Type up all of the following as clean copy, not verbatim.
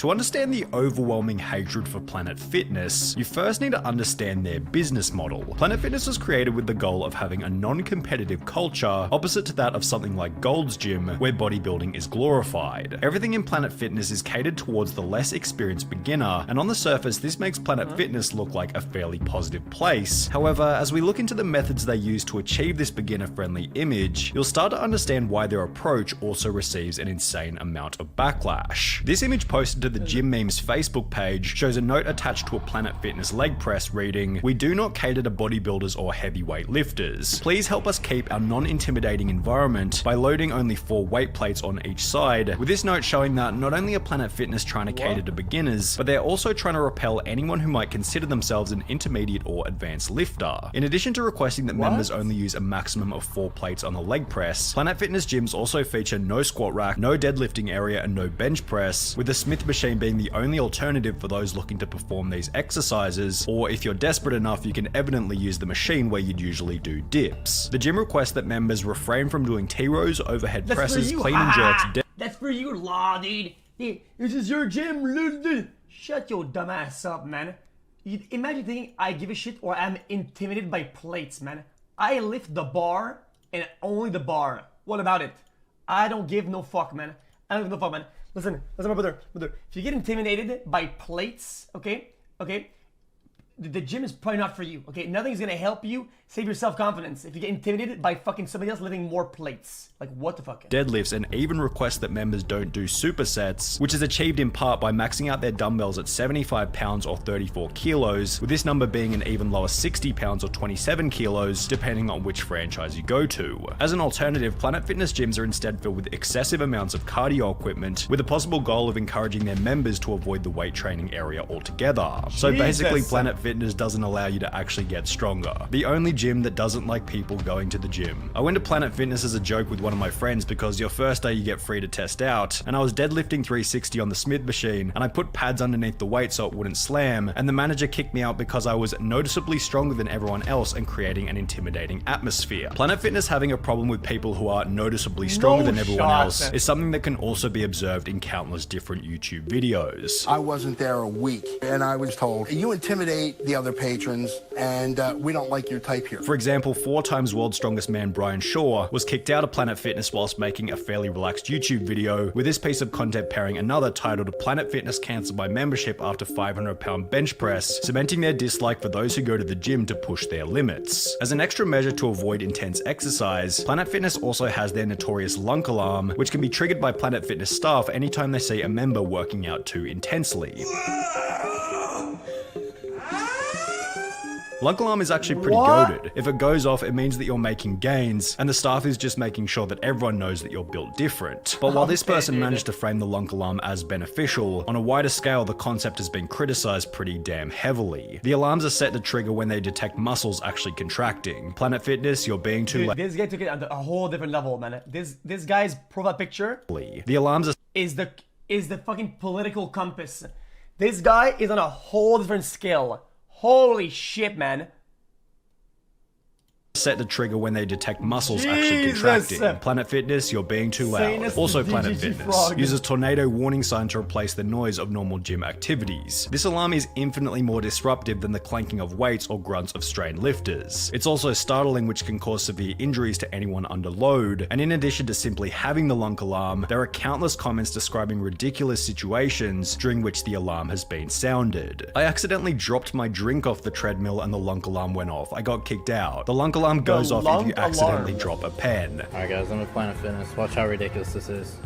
To understand the overwhelming hatred for Planet Fitness, you first need to understand their business model. Planet Fitness was created with the goal of having a non-competitive culture, opposite to that of something like Gold's Gym, where bodybuilding is glorified. Everything in Planet Fitness is catered towards the less experienced beginner, and on the surface this makes Planet Fitness look like a fairly positive place. However, as we look into the methods they use to achieve this beginner-friendly image, you'll start to understand why their approach also receives an insane amount of backlash. This image posted to the Gym Memes Facebook page shows a note attached to a Planet Fitness leg press reading, "We do not cater to bodybuilders or heavyweight lifters. Please help us keep our non-intimidating environment by loading only 4 weight plates on each side," with this note showing that not only are Planet Fitness trying to cater to beginners, but they're also trying to repel anyone who might consider themselves an intermediate or advanced lifter. In addition to requesting that members only use a maximum of 4 plates on the leg press, Planet Fitness gyms also feature no squat rack, no deadlifting area, and no bench press, with the Smith machine being the only alternative for those looking to perform these exercises, or if you're desperate enough, you can evidently use the machine where you'd usually do dips. The gym requests that members refrain from doing T-rows, overhead presses, clean and jerks. That's for you, law, dude. This is your gym. Shut your dumb ass up, man. Imagine thinking I give a shit or I'm intimidated by plates, man. I lift the bar and only the bar. What about it? I don't give no fuck, man. I don't give no fuck, man. Listen, my brother. If you get intimidated by plates, okay, the gym is probably not for you, okay? Nothing's gonna help you save your self-confidence if you get intimidated by fucking somebody else lifting more plates. Like, what the fuck? Deadlifts, and even request that members don't do supersets, which is achieved in part by maxing out their dumbbells at 75 pounds or 34 kilos, with this number being an even lower 60 pounds or 27 kilos, depending on which franchise you go to. As an alternative, Planet Fitness gyms are instead filled with excessive amounts of cardio equipment, with a possible goal of encouraging their members to avoid the weight training area altogether. So basically, Planet Fitness doesn't allow you to actually get stronger. The only gym that doesn't like people going to the gym. I went to Planet Fitness as a joke with one of my friends because your first day you get free to test out, and I was deadlifting 360 on the Smith machine, and I put pads underneath the weight so it wouldn't slam, and the manager kicked me out because I was noticeably stronger than everyone else and creating an intimidating atmosphere. Planet Fitness having a problem with people who are noticeably stronger than everyone else is something that can also be observed in countless different YouTube videos. I wasn't there a week, and I was told, you intimidate the other patrons, and we don't like your type here. For example, 4 times world's strongest man Brian Shaw was kicked out of Planet Fitness whilst making a fairly relaxed YouTube video, with this piece of content pairing another titled "Planet Fitness cancelled my membership after 500-pound bench press," cementing their dislike for those who go to the gym to push their limits. As an extra measure to avoid intense exercise, Planet Fitness also has their notorious Lunk alarm, which can be triggered by Planet Fitness staff anytime they see a member working out too intensely. Lunk alarm is actually pretty goated. If it goes off, it means that you're making gains, and the staff is just making sure that everyone knows that you're built different. But while this person managed to frame the Lunk alarm as beneficial, on a wider scale, the concept has been criticized pretty damn heavily. The alarms are set to trigger when they detect muscles actually contracting. Planet Fitness, you're being too late. This guy took it on a whole different level, man. This guy's profile picture The alarms are is the fucking political compass. This guy is on a whole different scale. Holy shit, man. set to trigger when they detect muscles actually contracting. Planet Fitness, you're being too loud. Also Planet Fitness uses tornado warning sign to replace the noise of normal gym activities. This alarm is infinitely more disruptive than the clanking of weights or grunts of strained lifters. It's also startling, which can cause severe injuries to anyone under load, and in addition to simply having the Lunk alarm, there are countless comments describing ridiculous situations during which the alarm has been sounded. I accidentally dropped my drink off the treadmill and the Lunk alarm went off. I got kicked out. The Lunk alarm goes off if you accidentally drop a pen. Alright guys, I'm at Planet Fitness. Watch how ridiculous this is.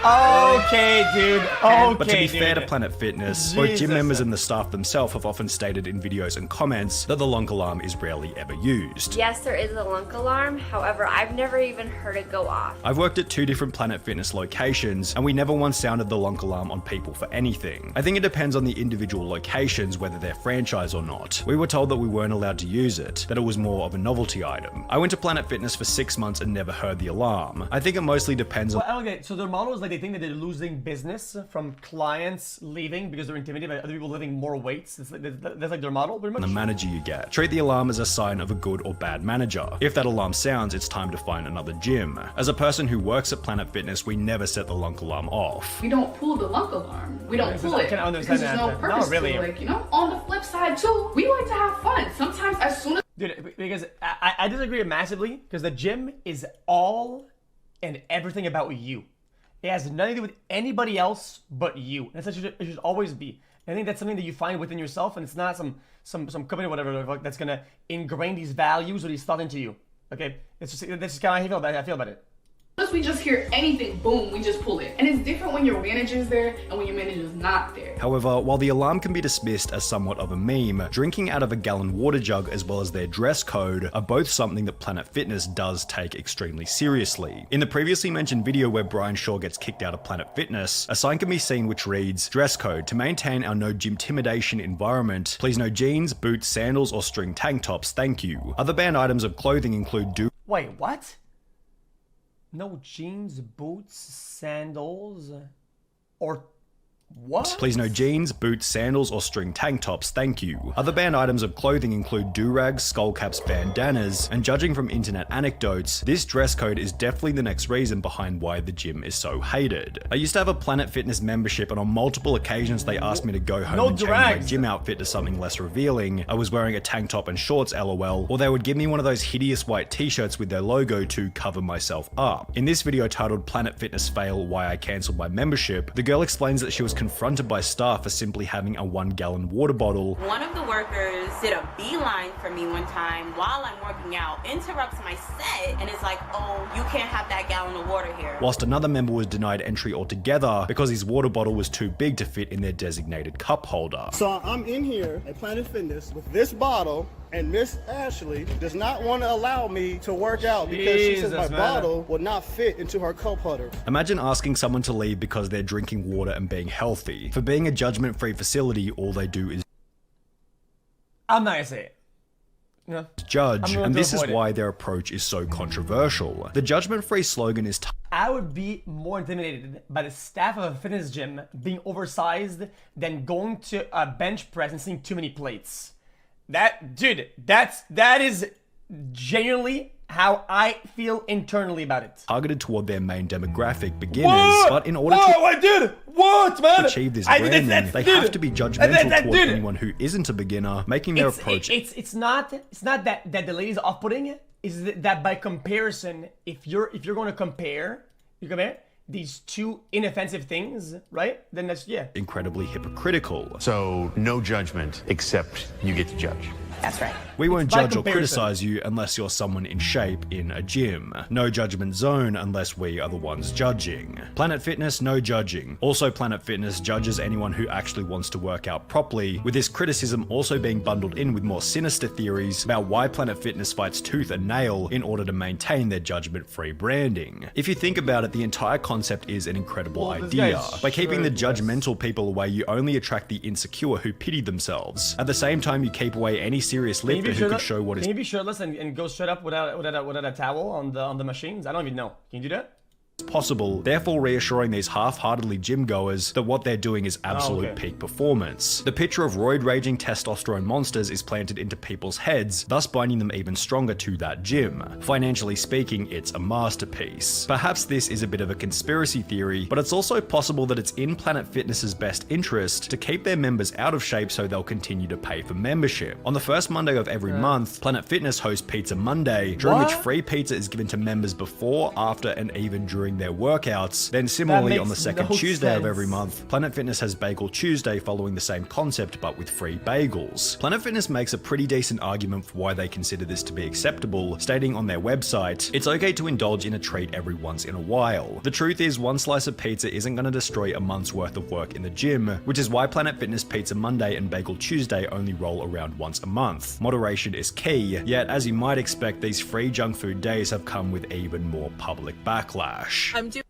Okay, dude. Okay, but to be fair to Planet Fitness, both gym members and the staff themselves have often stated in videos and comments that the Lunk alarm is rarely ever used. Yes, there is a Lunk alarm. However, I've never even heard it go off. I've worked at 2 different Planet Fitness locations, and we never once sounded the Lunk alarm on people for anything. I think it depends on the individual locations, whether they're franchise or not. We were told that we weren't allowed to use it, that it was more of a novelty item. I went to Planet Fitness for 6 months and never heard the alarm. I think it mostly depends on— Okay, so their model is like they think that they're losing business from clients leaving because they're intimidated by other people lifting more weights. That's like their model, pretty much. The manager you get. Treat the alarm as a sign of a good or bad manager. If that alarm sounds, it's time to find another gym. As a person who works at Planet Fitness, we never set the Lunk alarm off. We don't pull the Lunk alarm. We don't pull it because there's no purpose to it. Like, you know, on the flip side too, we like to have fun. Sometimes as soon as Dude, because I disagree massively, because the gym is all and everything about you. It has nothing to do with anybody else but you. That's what it should always be. And I think that's something that you find within yourself, and it's not some company or whatever that's gonna ingrain these values or these thoughts into you. Okay, that's just kind of how I feel about it. As we just hear anything, boom, we just pull it. And it's different when your manager's there and when your manager's not there. However, while the alarm can be dismissed as somewhat of a meme, drinking out of a gallon water jug as well as their dress code are both something that Planet Fitness does take extremely seriously. In the previously mentioned video where Brian Shaw gets kicked out of Planet Fitness, a sign can be seen which reads, "Dress code, to maintain our no gym-timidation environment, please no jeans, boots, sandals or string tank tops, thank you." Other banned items of clothing include Wait, what? No jeans, boots, sandals, or what? Please no jeans, boots, sandals, or string tank tops, thank you. Other banned items of clothing include do-rags, skull caps, bandanas, and judging from internet anecdotes, this dress code is definitely the next reason behind why the gym is so hated. I used to have a Planet Fitness membership, and on multiple occasions they asked me to go home and change my gym outfit to something less revealing. I was wearing a tank top and shorts, lol, or they would give me one of those hideous white t-shirts with their logo to cover myself up. In this video titled Planet Fitness Fail Why I Cancelled My Membership, the girl explains that she was confronted by staff for simply having a 1-gallon water bottle. One of the workers did a beeline for me one time while I'm working out, interrupts my set, and is like, "Oh, you can't have that gallon of water here." Whilst another member was denied entry altogether because his water bottle was too big to fit in their designated cup holder. So I'm in here at Planet Fitness with this bottle, and Miss Ashley does not want to allow me to work out because she says my bottle will not fit into her cup holder. Imagine asking someone to leave because they're drinking water and being healthy. For being a judgment-free facility, all they do is I'm not gonna say it. No. Judge, and this is why their approach is so controversial. The judgment-free slogan is I would be more intimidated by the staff of a fitness gym being oversized than going to a bench press and seeing too many plates. That is genuinely how I feel internally about it. Targeted toward their main demographic, beginners, but in order to achieve this branding, they have to be judgmental toward anyone who isn't a beginner, making their approach. It's not that the lady's off-putting. Is that by comparison, if you're going to compare these two inoffensive things, right? Then that's incredibly hypocritical. So no judgment, except you get to judge. That's right. We won't judge or criticize you unless you're someone in shape in a gym. No judgment zone unless we are the ones judging. Planet Fitness, no judging. Also, Planet Fitness judges anyone who actually wants to work out properly, with this criticism also being bundled in with more sinister theories about why Planet Fitness fights tooth and nail in order to maintain their judgment-free branding. If you think about it, the entire concept is an incredible idea. By keeping the judgmental people away, you only attract the insecure who pity themselves. At the same time, you keep away any serious lifter who could show what is. Can you be shirtless and go straight up without a towel on the machines? I don't even know. Can you do that? Possible, therefore reassuring these half-heartedly gym goers that what they're doing is absolute peak performance. The picture of roid-raging testosterone monsters is planted into people's heads, thus binding them even stronger to that gym. Financially speaking, it's a masterpiece. Perhaps this is a bit of a conspiracy theory, but it's also possible that it's in Planet Fitness's best interest to keep their members out of shape so they'll continue to pay for membership. On the first Monday of every month, Planet Fitness hosts Pizza Monday, during which free pizza is given to members before, after, and even during their workouts. Then similarly on the second Tuesday of every month, Planet Fitness has Bagel Tuesday following the same concept but with free bagels. Planet Fitness makes a pretty decent argument for why they consider this to be acceptable, stating on their website, "It's okay to indulge in a treat every once in a while. The truth is one slice of pizza isn't going to destroy a month's worth of work in the gym, which is why Planet Fitness Pizza Monday and Bagel Tuesday only roll around once a month. Moderation is key, yet as you might expect, these free junk food days have come with even more public backlash."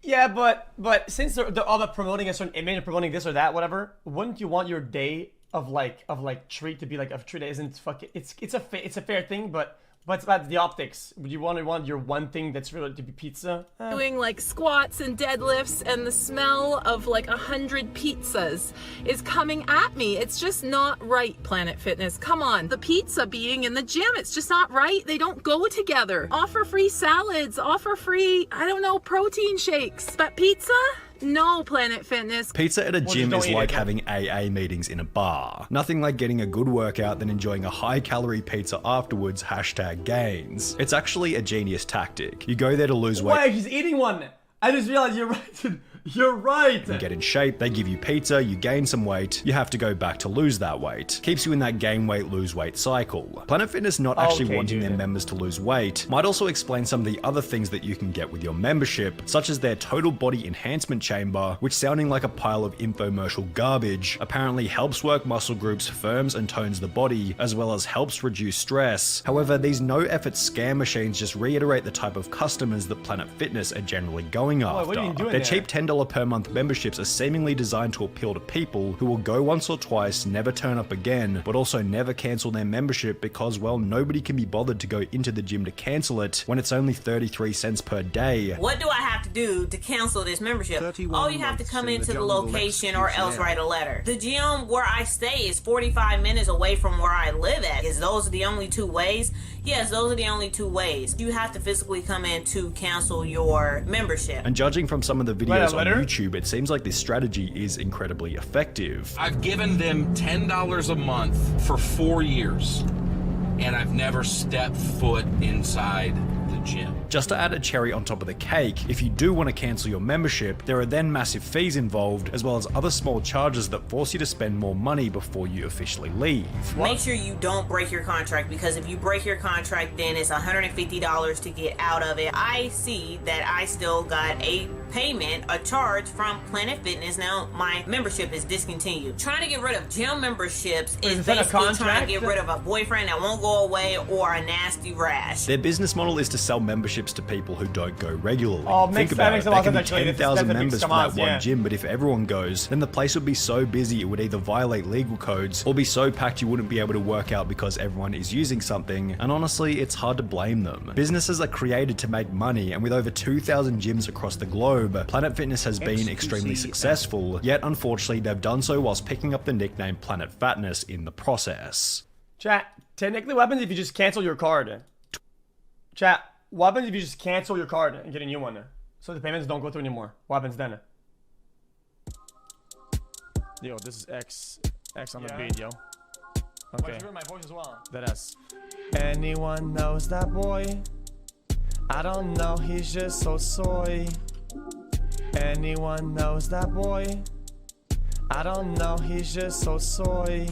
Yeah, but since they're all about promoting a certain image, promoting this or that, whatever, wouldn't you want your day of like treat to be like a treat that isn't fucking? It's a fair thing, but But it's about the optics. Would you want your one thing that's really to be pizza? Doing like squats and deadlifts, and the smell of like 100 pizzas is coming at me. It's just not right, Planet Fitness. Come on. The pizza being in the gym, it's just not right. They don't go together. Offer free salads, offer free, I don't know, protein shakes. But pizza? No, Planet Fitness. Pizza at a gym is like having AA meetings in a bar. Nothing like getting a good workout then enjoying a high-calorie pizza afterwards, #gains. It's actually a genius tactic. You go there to lose weight. Wait, he's eating one. I just realized you're right. You're right. You get in shape, they give you pizza, you gain some weight, you have to go back to lose that weight. Keeps you in that gain weight, lose weight cycle. Planet Fitness not actually wanting their members to lose weight might also explain some of the other things that you can get with your membership, such as their total body enhancement chamber, which sounding like a pile of infomercial garbage, apparently helps work muscle groups, firms and tones the body, as well as helps reduce stress. However, these no-effort scam machines just reiterate the type of customers that Planet Fitness are generally going after. What are you doing Their there? cheap $10 per month memberships are seemingly designed to appeal to people who will go once or twice, never turn up again, but also never cancel their membership because, well, nobody can be bothered to go into the gym to cancel it when it's only 33 cents per day. What do I have to do to cancel this membership? Oh, you have to come into the location or else write a letter. The gym where I stay is 45 minutes away from where I live at. Is those the only two ways? Yes, those are the only two ways. You have to physically come in to cancel your membership. And judging from some of the videos on YouTube, it seems like this strategy is incredibly effective. I've given them $10 a month for 4 years, and I've never stepped foot inside the gym. Just to add a cherry on top of the cake, if you do want to cancel your membership, there are then massive fees involved, as well as other small charges that force you to spend more money before you officially leave. Make sure you don't break your contract, because if you break your contract, then it's $150 to get out of it. I see that I still got a payment, a charge from Planet Fitness. Now my membership is discontinued. Trying to get rid of gym memberships is basically trying to get rid of a boyfriend that won't go away or a nasty rash. Their business model is to sell memberships to people who don't go regularly. Oh, Think about it, there can be 10,000 that's members for that one gym, but if everyone goes, then the place would be so busy it would either violate legal codes or be so packed you wouldn't be able to work out because everyone is using something, and honestly, it's hard to blame them. Businesses are created to make money, and with over 2,000 gyms across the globe, Planet Fitness has been extremely successful, yet unfortunately they've done so whilst picking up the nickname Planet Fatness in the process. Chat, technically what happens if you just cancel your card? Chat, what happens if you just cancel your card and get a new one? So the payments don't go through anymore. What happens then? Yo, this is X on the beat, yo. Okay. My voice as well. That ass. Anyone knows that boy? I don't know, he's just so soy. Anyone knows that boy? I don't know, he's just so soy.